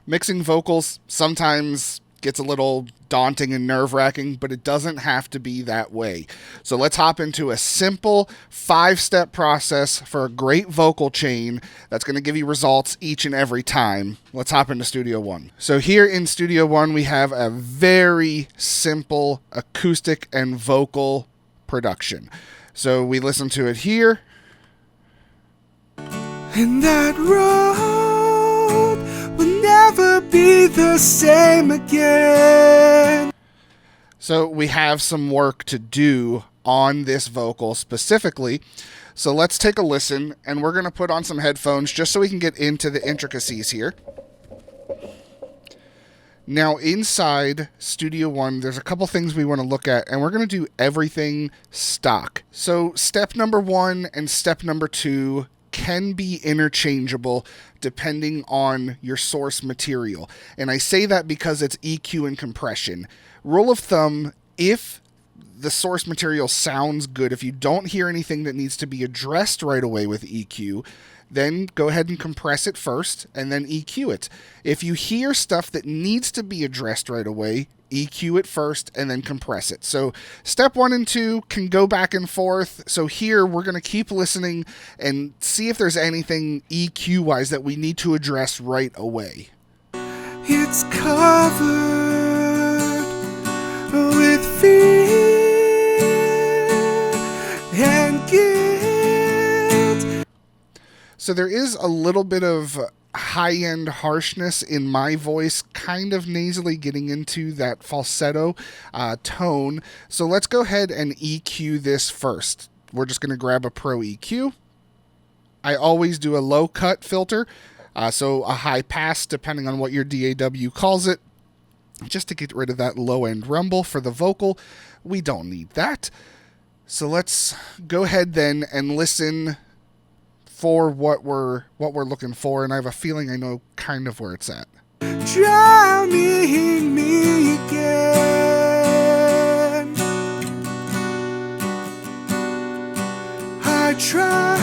Mixing vocals sometimes gets a little daunting and nerve-wracking, but it doesn't have to be that way. So let's hop into a simple 5-step process for a great vocal chain that's going to give you results each and every time. Let's hop into Studio One. So here in Studio One, we have a very simple acoustic and vocal production. So we listen to it here. And that road will never be the same again. So we have some work to do on this vocal specifically. So let's take a listen, and we're going to put on some headphones just so we can get into the intricacies here. Now, inside Studio One, there's a couple things we want to look at, and we're going to do everything stock. So step number 1 and step number 2 can be interchangeable depending on your source material. And I say that because it's EQ and compression. Rule of thumb, if the source material sounds good, if you don't hear anything that needs to be addressed right away with EQ, then go ahead and compress it first and then EQ it. If you hear stuff that needs to be addressed right away, EQ it first and then compress it. So step 1 and 2 can go back and forth. So here we're going to keep listening and see if there's anything EQ wise that we need to address right away. It's covered with fear and guilt. So there is a little bit of high-end harshness in my voice, kind of nasally getting into that falsetto tone. So let's go ahead and EQ this first. We're just going to grab a Pro EQ. I always do a low cut filter, so a high pass depending on what your DAW calls it, just to get rid of that low-end rumble for the vocal. We don't need that. So let's go ahead then and listen for what we're looking for, and I have a feeling I know kind of where it's at. Drowning me again. I try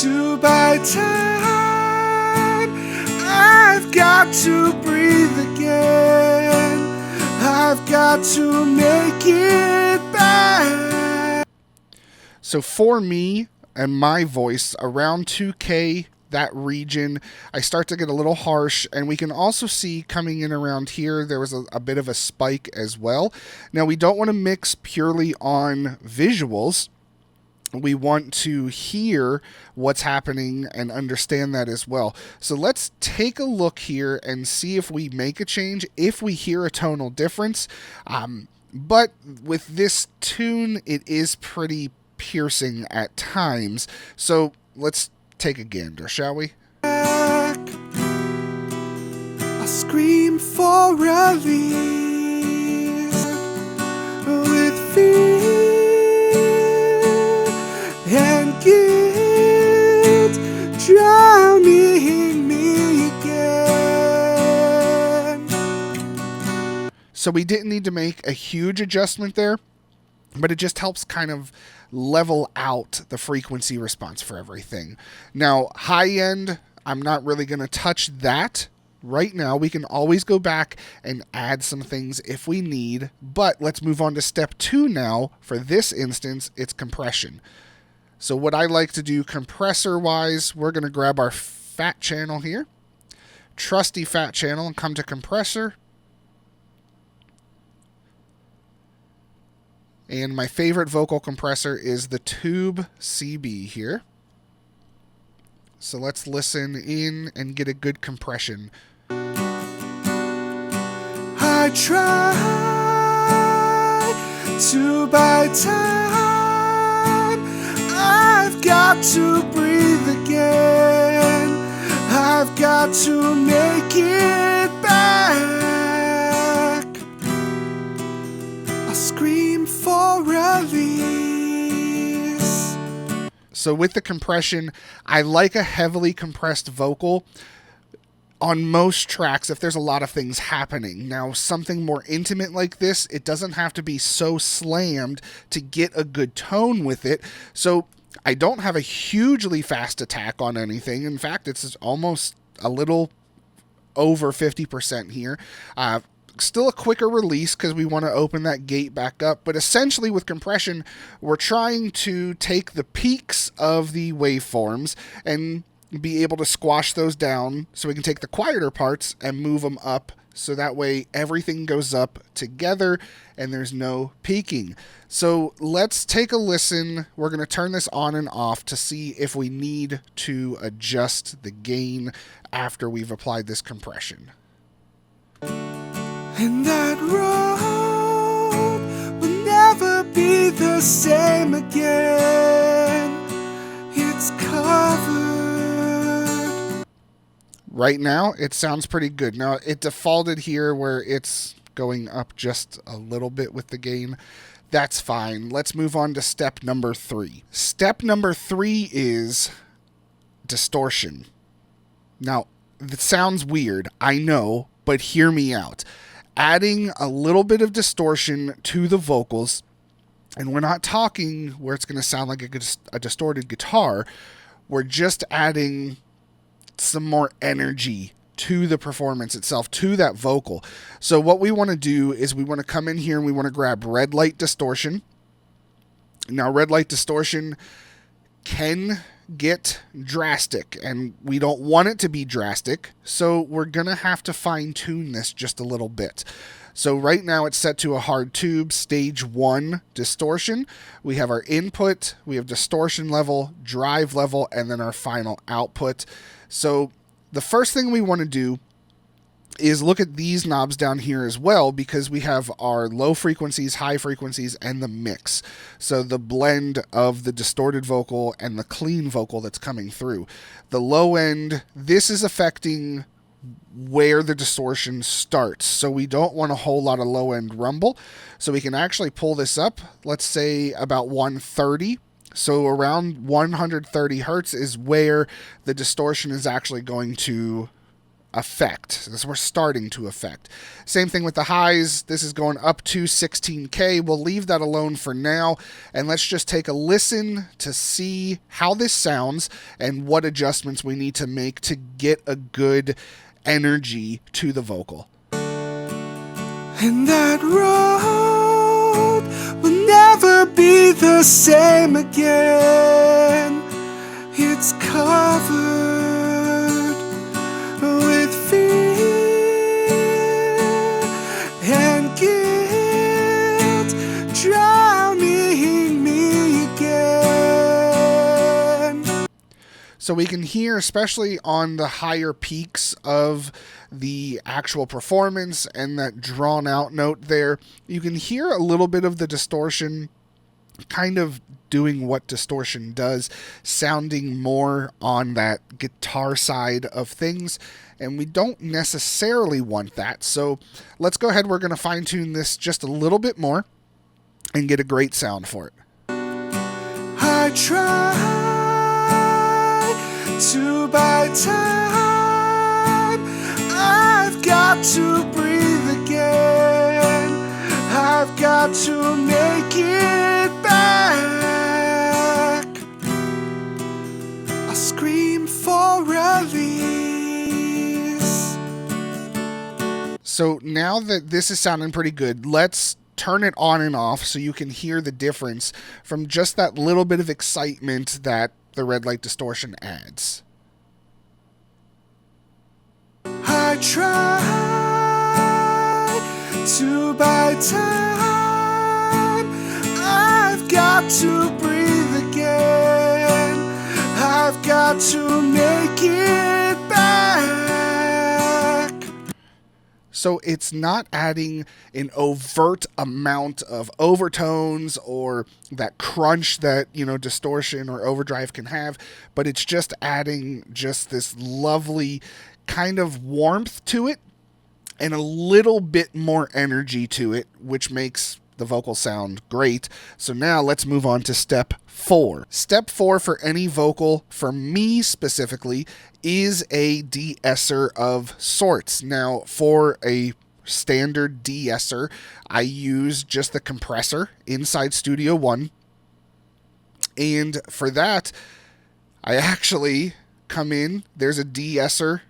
to buy time. I've got to breathe again. I've got to make it back. So for me and my voice, around 2K, that region, I start to get a little harsh, and we can also see coming in around here, there was a bit of a spike as well. Now, we don't want to mix purely on visuals. We want to hear what's happening and understand that as well. So let's take a look here and see if we make a change, if we hear a tonal difference. But with this tune, it is pretty piercing at times. So let's take a gander, shall we? I scream for release with fear and guilt, drowning me again. So we didn't need to make a huge adjustment there, but it just helps kind of level out the frequency response for everything. Now, high end, I'm not really going to touch that right now. We can always go back and add some things if we need, but let's move on to step 2 now. For this instance, it's compression. So what I like to do compressor-wise, we're going to grab our fat channel here, trusty fat channel, and come to compressor. And my favorite vocal compressor is the Tube CB here. So let's listen in and get a good compression. I try to buy time. I've got to breathe again. I've got to make it back. I scream for release. So with the compression, I like a heavily compressed vocal on most tracks if there's a lot of things happening. Now, something more intimate like this, it doesn't have to be so slammed to get a good tone with it. So I don't have a hugely fast attack on anything. In fact, it's almost a little over 50% here. Still a quicker release because we want to open that gate back up, but essentially with compression, we're trying to take the peaks of the waveforms and be able to squash those down so we can take the quieter parts and move them up, so that way everything goes up together and there's no peaking. So let's take a listen. We're going to turn this on and off to see if we need to adjust the gain after we've applied this compression. And that road will never be the same again. It's covered. Right now, it sounds pretty good. Now, it defaulted here where it's going up just a little bit with the gain. That's fine. Let's move on to step number 3. Step number 3 is distortion. Now, it sounds weird, I know, but hear me out. Adding a little bit of distortion to the vocals, and we're not talking where it's going to sound like a distorted guitar. We're just adding some more energy to the performance itself, to that vocal. So what we want to do is we want to come in here and we want to grab red light distortion. Now, red light distortion can get drastic, and we don't want it to be drastic, so we're gonna have to fine tune this just a little bit. So right now it's set to a hard tube stage 1 distortion. We have our input, we have distortion level, drive level, and then our final output. So the first thing we want to do is look at these knobs down here as well, because we have our low frequencies, high frequencies, and the mix. So the blend of the distorted vocal and the clean vocal that's coming through. The low end, this is affecting where the distortion starts. So we don't want a whole lot of low end rumble. So we can actually pull this up, let's say about 130. So around 130 hertz is where the distortion is actually going to affect. This we're starting to affect. Same thing with the highs. This is going up to 16K. We'll leave that alone for now, and let's just take a listen to see how this sounds and what adjustments we need to make to get a good energy to the vocal. And that road will never be the same again. It's covered with fear and guilt, drowning me again. So we can hear, especially on the higher peaks of the actual performance and that drawn out note there, you can hear a little bit of the distortion kind of doing what distortion does, sounding more on that guitar side of things, and we don't necessarily want that. So let's go ahead, we're going to fine tune this just a little bit more and get a great sound for it. I try to buy time, I've got to breathe again, I've got to make it back. I scream for release. So now that this is sounding pretty good, let's turn it on and off so you can hear the difference from just that little bit of excitement that the red light distortion adds. I try to buy time, I've got to breathe again, I've got to make it back. So it's not adding an overt amount of overtones or that crunch that, distortion or overdrive can have, but it's just adding just this lovely kind of warmth to it and a little bit more energy to it, which makes the vocal sound great. So now let's move on to step 4. Step 4 for any vocal, for me specifically, is a de-esser of sorts. Now, for a standard de-esser, I use just the compressor inside Studio One. And for that, I actually come in, there's a de-esser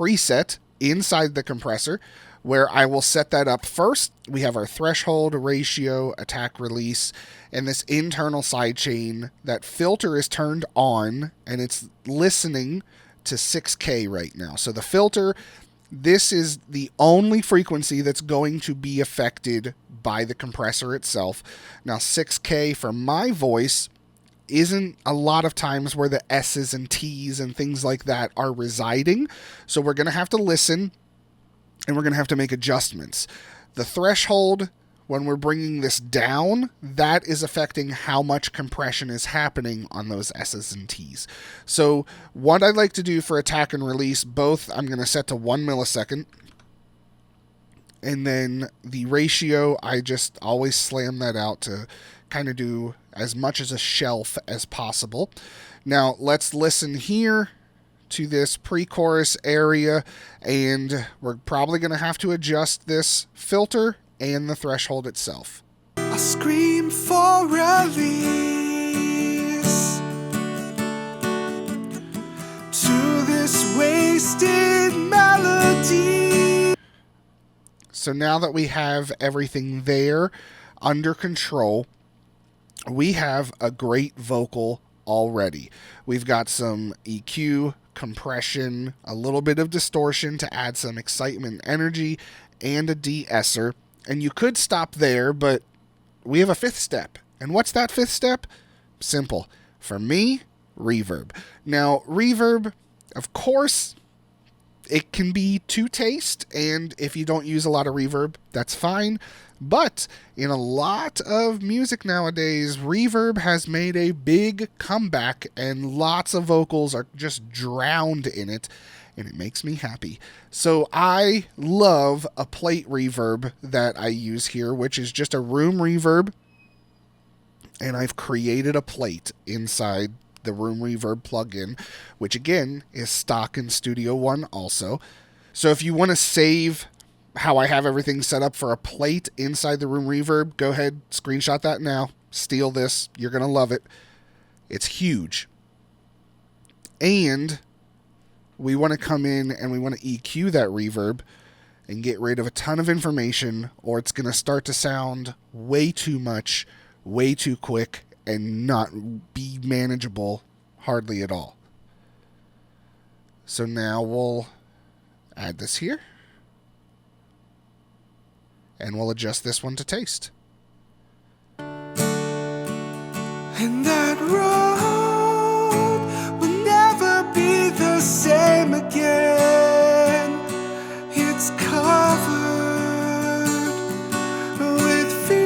preset inside the compressor where I will set that up first. We have our threshold, ratio, attack, release, and this internal sidechain. That filter is turned on and it's listening to 6K right now. So the filter, this is the only frequency that's going to be affected by the compressor itself. Now 6K for my voice isn't a lot of times where the S's and T's and things like that are residing. So we're going to have to listen and we're going to have to make adjustments. The threshold, when we're bringing this down, that is affecting how much compression is happening on those S's and T's. So what I'd like to do for attack and release, both I'm going to set to 1 millisecond. And then the ratio, I just always slam that out to kind of do as much as a shelf as possible. Now let's listen here to this pre-chorus area, and we're probably going to have to adjust this filter and the threshold itself. I scream for release to this wasted melody. So now that we have everything there under control, we have a great vocal already. We've got some EQ, compression, a little bit of distortion to add some excitement and energy, and a de-esser. And you could stop there, but we have a fifth step. And what's that fifth step? Simple. For me, reverb. Now, reverb, of course, it can be to taste, and if you don't use a lot of reverb, that's fine. But in a lot of music nowadays, reverb has made a big comeback, and lots of vocals are just drowned in it, and it makes me happy. So I love a plate reverb that I use here, which is just a room reverb, and I've created a plate inside the room reverb plugin, which again is stock in Studio One also. So if you want to save how I have everything set up for a plate inside the room reverb, go ahead, screenshot that now, steal this, you're going to love it. It's huge. And we want to come in and we want to EQ that reverb and get rid of a ton of information, or it's going to start to sound way too much, way too quick, and not be manageable hardly at all. So now we'll add this here. And we'll adjust this one to taste. And that road will never be the same again. It's covered with fear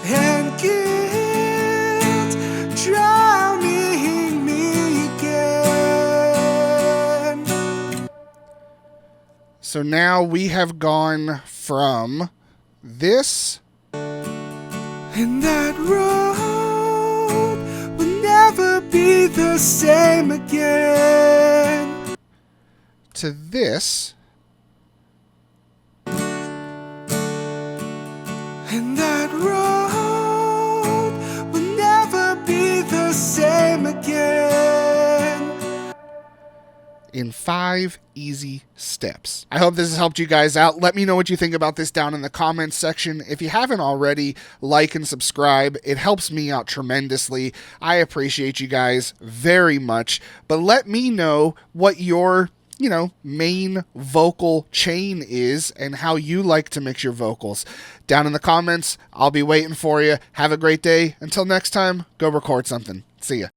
and guilt, drowning me again. So now we have gone from this, And that road will never be the same again, to this, and that road will never be the same again. in 5 easy steps. I hope this has helped you guys out. Let me know what you think about this down in the comments section. If you haven't already, like and subscribe. It helps me out tremendously. I appreciate you guys very much. But let me know what your main vocal chain is and how you like to mix your vocals. Down in the comments, I'll be waiting for you. Have a great day. Until next time, go record something. See ya.